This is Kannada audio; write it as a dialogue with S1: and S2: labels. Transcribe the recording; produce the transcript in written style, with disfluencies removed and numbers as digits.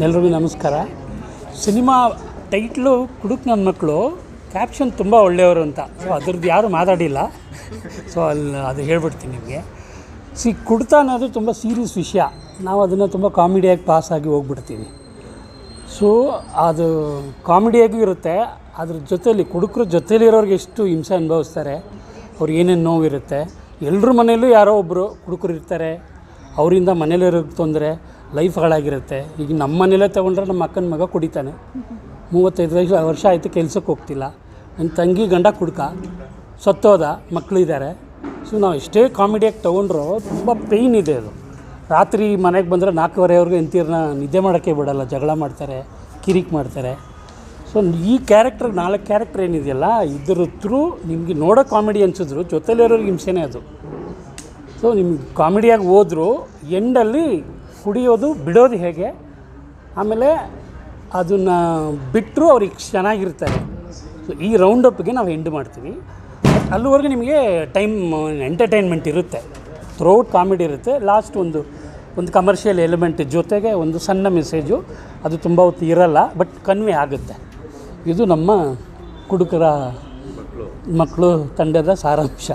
S1: ಎಲ್ರಿಗೂ ನಮಸ್ಕಾರ. ಸಿನಿಮಾ ಟೈಟ್ಲು ಕುಡುಕ್ ನನ್ನ ಮಕ್ಕಳು, ಕ್ಯಾಪ್ಷನ್ ತುಂಬ ಒಳ್ಳೆಯವರು ಅಂತ. ಸೊ ಅದ್ರದ್ದು ಯಾರೂ ಮಾತಾಡಿಲ್ಲ. ಸೊ ಅದು ಹೇಳ್ಬಿಡ್ತೀನಿ ನಿಮಗೆ. ಕುಡ್ತ ಅನ್ನೋದು ತುಂಬ ಸೀರಿಯಸ್ ವಿಷಯ. ನಾವು ಅದನ್ನು ತುಂಬ ಕಾಮಿಡಿಯಾಗಿ ಪಾಸಾಗಿ ಹೋಗ್ಬಿಡ್ತೀವಿ. ಸೊ ಅದು ಕಾಮಿಡಿಯಾಗೂ ಇರುತ್ತೆ. ಅದ್ರ ಜೊತೆಯಲ್ಲಿ ಕುಡುಕರ ಜೊತೆಲಿರೋರಿಗೆ ಎಷ್ಟು ಹಿಂಸೆ ಅನುಭವಿಸ್ತಾರೆ, ಅವ್ರಿಗೆ ಏನೇನು ನೋವಿರುತ್ತೆ. ಎಲ್ಲರ ಮನೆಯಲ್ಲೂ ಯಾರೋ ಒಬ್ಬರು ಕುಡುಕರು ಇರ್ತಾರೆ. ಅವರಿಂದ ಮನೇಲಿರೋರಿಗೆ ತೊಂದರೆ, ಲೈಫ್ ಹಾಳಾಗಿರುತ್ತೆ. ಈಗ ನಮ್ಮ ಮನೇಲೇ ತೊಗೊಂಡ್ರೆ ನಮ್ಮ ಅಕ್ಕನ ಮಗ ಕುಡಿತಾನೆ, 35 ವರ್ಷ ಆಯಿತು, ಕೆಲ್ಸಕ್ಕೆ ಹೋಗ್ತಿಲ್ಲ. ನನ್ನ ತಂಗಿ ಗಂಡ ಕುಡ್ಕ, ಸತ್ತೋದ, ಮಕ್ಕಳಿದ್ದಾರೆ. ಸೊ ನಾವು ಎಷ್ಟೇ ಕಾಮಿಡಿಯಾಗಿ ತೊಗೊಂಡ್ರೂ ತುಂಬ ಪೇಯ್ನ್ ಇದೆ. ಅದು ರಾತ್ರಿ ಮನೆಗೆ ಬಂದರೆ 4:15ವರೆಗೂ ಎಂತೀರನ್ನ ನಿದ್ದೆ ಮಾಡೋಕ್ಕೆ ಬಿಡೋಲ್ಲ, ಜಗಳ ಮಾಡ್ತಾರೆ, ಕಿರಿಕ್ ಮಾಡ್ತಾರೆ. ಸೊ ಈ ಕ್ಯಾರೆಕ್ಟರ್ 4 ಕ್ಯಾರೆಕ್ಟರ್ ಏನಿದೆಯಲ್ಲ, ಇದ್ರ ಥ್ರೂ ನಿಮಗೆ ನೋಡೋ ಕಾಮಿಡಿ ಅನಿಸಿದ್ರು, ಜೊತೆಲಿರೋರಿಗೆ ಹಿಂಸೆನೇ ಅದು. ಸೊ ನಿಮ್ಗೆ ಕಾಮಿಡಿಯಾಗಿ ಹೋದರೂ ಎಂಡಲ್ಲಿ ಕುಡಿಯೋದು ಬಿಡೋದು ಹೇಗೆ, ಆಮೇಲೆ ಅದನ್ನು ಬಿಟ್ಟರು ಅವ್ರಿಗೆ ಚೆನ್ನಾಗಿರ್ತಾರೆ. ಸೊ ಈ ರೌಂಡಪ್ಗೆ ನಾವು ಎಂಡ್ ಮಾಡ್ತೀವಿ. ಅಲ್ಲಿವರೆಗೂ ನಿಮಗೆ ಟೈಮ್ ಎಂಟರ್ಟೈನ್ಮೆಂಟ್ ಇರುತ್ತೆ, ಥ್ರೂಔಟ್ ಕಾಮಿಡಿ ಇರುತ್ತೆ. ಲಾಸ್ಟ್ ಒಂದು ಕಮರ್ಷಿಯಲ್ ಎಲಿಮೆಂಟ್ ಜೊತೆಗೆ ಒಂದು ಸಣ್ಣ ಮೆಸೇಜು, ಅದು ತುಂಬ ಹೊತ್ತು ಇರಲ್ಲ, ಬಟ್ ಕನ್ವೆ ಆಗುತ್ತೆ. ಇದು ನಮ್ಮ ಕುಡುಕರ ಮಕ್ಕಳು ತಂಡದ ಸಾರಾಂಶ.